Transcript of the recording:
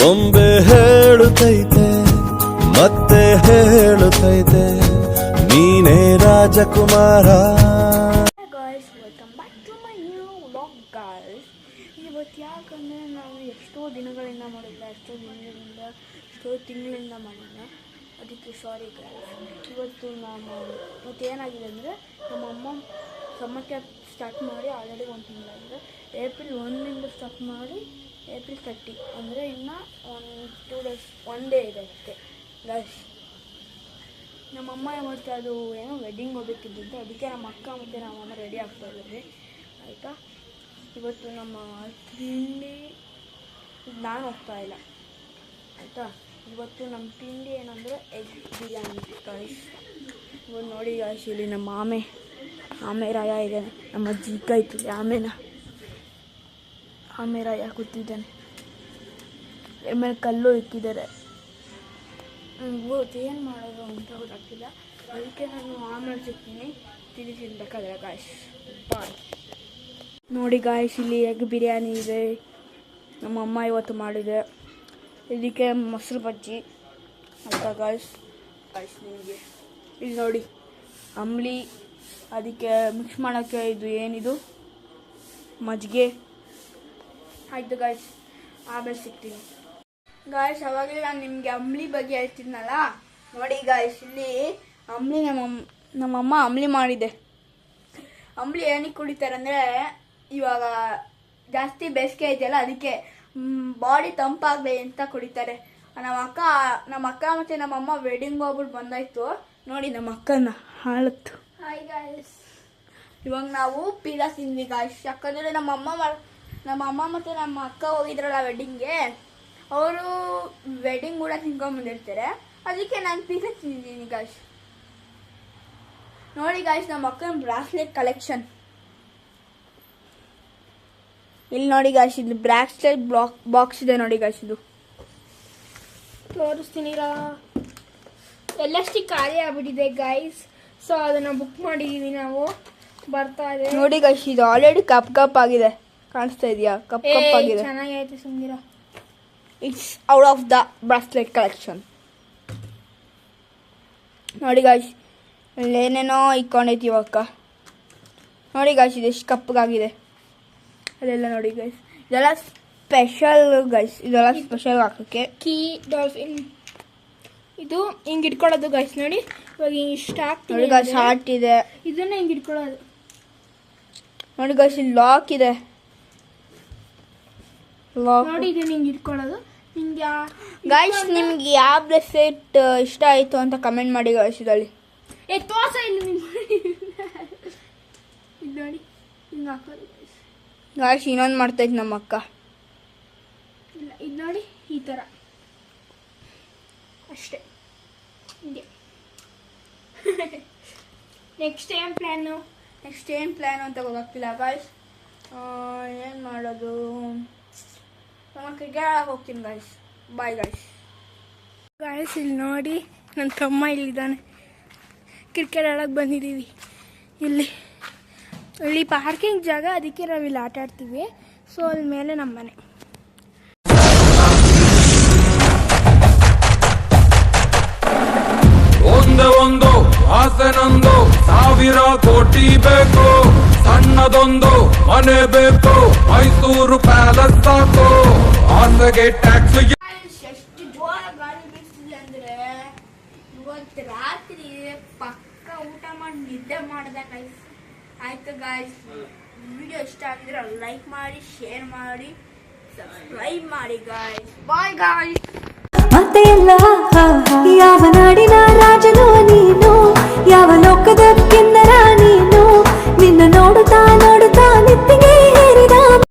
ಬೊಂಬೆ ಹೇಳುತ್ತೈತೆ ಮತ್ತೆ ಹೇಳುತ್ತೈತೆ ನೀನೇ ರಾಜಕುಮಾರ. Guys, welcome back to my new vlog guys. ಇವತ್ತು ಯಾಕಂದರೆ ನಾವು ಎಷ್ಟೋ ದಿನಗಳಿಂದ ಎಷ್ಟೋ ತಿಂಗಳಿಂದ ಮಾಡಿಲ್ಲ, ಅದಕ್ಕೆ ಸಾರಿ ಗಾಯ್ಸ್. ಇವತ್ತು ಏನಾಗಿದೆ ಅಂದರೆ ನಮ್ಮಮ್ಮ ಸಮ್ಮರ್ ಕ್ಯಾಂಪ್ ಸ್ಟಾರ್ಟ್ ಮಾಡಿ ಆಲ್ರೆಡಿ 1 ತಿಂಗಳಾಗಿದೆ. ಏಪ್ರಿಲ್ 1 ಸ್ಟಾರ್ಟ್ ಮಾಡಿ ಏಪ್ರಿಲ್ 30 ಅಂದರೆ ಇನ್ನು 2 ಡೇಸ್ 1 ಡೇ ಇದೆ ಅಷ್ಟೇ ಗಾಯ್ಸ್. ನಮ್ಮಮ್ಮ ಇವತ್ತು ಅದು ಏನೋ ವೆಡ್ಡಿಂಗ್ ಹೋಗ್ಬೇಕಿದ್ದಂತೆ, ಅದಕ್ಕೆ ನಮ್ಮ ಅಕ್ಕ ಮತ್ತು ನಮ್ಮಮ್ಮ ರೆಡಿ ಆಗ್ತಾ ಇದ್ದೀವಿ ಆಯಿತಾ. ಇವತ್ತು ನಮ್ಮ ತಿಂಡಿ ನಾನು ಹೋಗ್ತಾ ಇಲ್ಲ ಆಯಿತಾ. ಇವತ್ತು ನಮ್ಮ ತಿಂಡಿ ಏನಂದರೆ ಎಗ್ ಬಿರಿಯಾನಿ ಗಾಯ್ಸ್. ಇವತ್ತು ನೋಡಿ ಗಾಯ್ಸ್, ಇಲ್ಲಿ ನಮ್ಮ ಆಮೆ ರಾಯ ಇದ್ದಾನೆ, ನಮ್ಮ ಅಜ್ಜಿ ಇಟ್ಟಿದೆ ಆಮೆ ರಾಯ ಕೂತಿದ್ದಾನೆ, ಆಮೇಲೆ ಕಲ್ಲು ಇಕ್ಕಿದ್ದಾರೆ. ಇವತ್ತು ಏನು ಮಾಡೋದು ಅಂತ ಗೊತ್ತಾಗ್ತಿಲ್ಲ, ಅದಕ್ಕೆ ನಾನು ಆಮೇಲೆ ಸಿಗ್ತೀನಿ ತಿನ್ಬೇಕಾದ್ರೆ ಗಾಯ್ಸ್. ಬಾಯ್. ನೋಡಿ ಗಾಯ್ಸ್, ಇಲ್ಲಿ ಎಗ್ ಬಿರಿಯಾನಿ ಇದೆ, ನಮ್ಮಮ್ಮ ಇವತ್ತು ಮಾಡಿದೆ. ಇದಕ್ಕೆ ಮೊಸರು ಬಜ್ಜಿ ಅಂತ ಗಾಯ್ಸ್. ನಿಮಗೆ ಇಲ್ಲಿ ನೋಡಿ ಅಂಬ್ಲಿ, ಅದಕ್ಕೆ ಮಿಕ್ಸ್ ಮಾಡೋಕ್ಕೆ ಇದು ಏನಿದು ಮಜ್ಜಿಗೆ ಆಯಿತು ಗಾಯ್ಸ್. ಆಮೇಲೆ ಸಿಗ್ತೀನಿ ಗಾಯ್ಸ್. ಅವಾಗಲೇ ನಾನು ನಿಮಗೆ ಅಂಬ್ಲಿ ಬಗ್ಗೆ ಹೇಳ್ತಿದ್ನಲ್ಲ, ನೋಡಿ ಗಾಯ್ಸ್, ಇಲ್ಲಿ ಅಂಬ್ಲಿ ನಮ್ಮಮ್ಮ ಅಂಬ್ಲಿ ಮಾಡಿದೆ. ಅಂಬ್ಲಿ ಏನಕ್ಕೆ ಕುಡಿತಾರೆ ಅಂದರೆ, ಇವಾಗ ಜಾಸ್ತಿ ಬೇಸಿಗೆ ಇದೆಯಲ್ಲ, ಅದಕ್ಕೆ ಬಾಡಿ ತಂಪಾಗಲಿ ಅಂತ ಕುಡಿತಾರೆ. ನಮ್ಮ ಅಕ್ಕ ಮತ್ತು ನಮ್ಮಮ್ಮ ವೆಡ್ಡಿಂಗ್ ಹೋಗ್ಬಿಟ್ಟು ಬಂದಾಯಿತು. ನೋಡಿ ನಮ್ಮ ಅಕ್ಕನ ಹಾಳತ್ತು. ಹಾಯ್ ಗಾಯ್ಸ್, ಇವಾಗ ನಾವು ಪಿಜ್ಜಾ ತಿಂದ್ವಿ ಗಾಯ್ಸ್. ಯಾಕಂದರೆ ನಮ್ಮ ಅಮ್ಮ ಮತ್ತು ನಮ್ಮ ಅಕ್ಕ ಹೋಗಿದ್ರಲ್ಲ ವೆಡ್ಡಿಂಗ್ಗೆ, ಅವರು ವೆಡ್ಡಿಂಗ್ ಕೂಡ ತಿನ್ಕೊಂಡ್ಬಂದಿರ್ತಾರೆ, ಅದಕ್ಕೆ ನಾನು ಪಿಜ್ಜಾ ತಿಂದಿದ್ದೀನಿ ಗಾಯ್ಸ್. ನೋಡಿ ಗಾಯ್ಸ್, ನಮ್ಮ ಅಕ್ಕನ ಬ್ರಾಸ್ಲೆಟ್ ಕಲೆಕ್ಷನ್ ಇಲ್ಲಿ ನೋಡಿ ಗಾಯ್ಸ್. ಇದು ಬ್ರಾಸ್ಲೆಟ್ ಬಾಕ್ಸ್ ಇದೆ ನೋಡಿ ಗಾಯ್ಸ್, ಇದು ತೋರಿಸ್ತೀನಿರಾ. ಎಲ್ಲಷ್ಟು ಖಾಲಿ ಆಗ್ಬಿಟ್ಟಿದೆ ಗಾಯ್ಸ್, ಸೊ ಅದನ್ನು ಬುಕ್ ಮಾಡಿದ್ದೀವಿ ನಾವು, ಬರ್ತಾ ಇದೆ ನೋಡಿ ಗಾಯ್ಸ್. ಇದು ಆಲ್ರೆಡಿ ಕಪ್ ಆಗಿದೆ, ಕಾಣಿಸ್ತಾ ಇದೆಯಾ? ಕಪ್ ಆಗಿದೆ, ಚೆನ್ನಾಗೈತೆ ಸುಂದಿರಾ. It's out of the bracelet collection. ನೋಡಿ ಗಾಯ್ಸ್, ಏನೇನೋ ಇಟ್ಕೊಂಡೈತಿ ಅಕ್ಕ. ನೋಡಿ ಗಾಯ್ಸ್, ಇದೆಷ್ಟು ಕಪ್ಪಗಾಗಿದೆ ಅದೆಲ್ಲ ನೋಡಿ ಗೈಸ್. ಇದೆಲ್ಲ ಸ್ಪೆಷಲ್ ಗೈಸ್, ಇದೆಲ್ಲ ಸ್ಪೆಷಲ್ ಹಾಕೋಕ್ಕೆ. ಕೀ ಡಾಲ್ಫಿನ್ ಇದು ಹಿಂಗೆ ಇಟ್ಕೊಳ್ಳೋದು ಗೈಸ್. ನೋಡಿ ಇವಾಗ ಹಿಂಗೆ ಇಷ್ಟ ಆಗ್ತದೆ ನೋಡಿ ಗೈಸ್, ಹಾರ್ಟ್ ಇದೆ, ಇದನ್ನ ಹಿಂಗೆ ಇಟ್ಕೊಳ್ಳೋದು ನೋಡಿ ಗೈಸ್. ಇಲ್ಲಿ ಲಾಕ್ ಇದೆ, ನೋಡಿ ಇದನ್ನ ಹಿಂಗೆ ಇಟ್ಕೊಳ್ಳೋದು. ನಿಮ್ಗೆ ಗೈಸ್, ನಿಮ್ಗೆ ಯಾವ ಬ್ರೆಸ್ಲೆಟ್ ಇಷ್ಟ ಆಯಿತು ಅಂತ ಕಮೆಂಟ್ ಮಾಡಿ ಗೈಸ್. ಇದರಲ್ಲಿ ತೋರ್ಸ ಇಲ್ಲ ನಿಮ್ಗೆ, ಇದು ನೋಡಿ ಹಿಂಗೆ ಹಾಕೋದು ಗಾಯ್ಸ್. ಇನ್ನೊಂದು ಮಾಡ್ತೈತೆ ನಮ್ಮ ಅಕ್ಕ, ಇಲ್ಲ ಇದು ನೋಡಿ ಈ ಥರ ಅಷ್ಟೇ. ಹಿಂಗೆ ನೆಕ್ಸ್ಟ್ ಏನು ಪ್ಲ್ಯಾನು ಅಂತ ಗೊತ್ತಾಗ್ತಿಲ್ಲ ಗಾಯ್ಸ್. ಏನು ಮಾಡೋದು, ನಮ್ಮ ಕ್ರಿಕೆಟ್ ಆಡೋಕೆ ಹೋಗ್ತೀನಿ ಗಾಯ್ಸ್. Bye guys. ಇಲ್ಲಿ ನೋಡಿ ನನ್ನ ತಮ್ಮ ಇಲ್ಲಿದ್ದಾನೆ, ಕ್ರಿಕೆಟ್ ಆಡೋಕ್ಕೆ ಬಂದಿದ್ದೀವಿ. ಇಲ್ಲಿ ಪಾರ್ಕಿಂಗ್ ಜಾಗ, ಅದಕ್ಕೆ ನಾವು ಇಲ್ಲಿ ಆಟ ಆಡ್ತೀವಿ. ಸೊ ಅಲ್ಲಿ ಮೇಲೆ ನಮ್ಮ ಮನೆ. ಒಂದು ಆಸೆ ನಂದು, 1000 ಕೋಟಿ ಬೇಕು, ಸಣ್ಣದೊಂದು ಮನೆ ಬೇಕು, ಮೈಸೂರು ಪ್ಯಾಲೇಸ್ ಸಾಕು, ಆಸೆಗೆ ಟ್ಯಾಕ್ಸ್. ಎಷ್ಟು ಜೋರ ಗಾಳಿ ಬೀಸ್ತಿದೆ ಅಂದರೆ ಇವತ್ತು ರಾತ್ರಿ ಪಕ್ಕ ಊಟ ಮಾಡಿ ನಿದ್ದೆ ಮಾಡಿದೆ ಗೈಸ್. ಆಯ್ತು ಗಾಯ್ಸ್, ವಿಡಿಯೋ ಇಷ್ಟ ಆಗಿದ್ರೆ ಲೈಕ್ ಮಾಡಿ, ಶೇರ್ ಮಾಡಿ, ಸಬ್ಸ್ಕ್ರೈಬ್ ಮಾಡಿ ಗಾಯ್ಸ್. Bye guys. ಮತ್ತೆ ಎಲ್ಲ ಯಾವ ನಾಡಿನ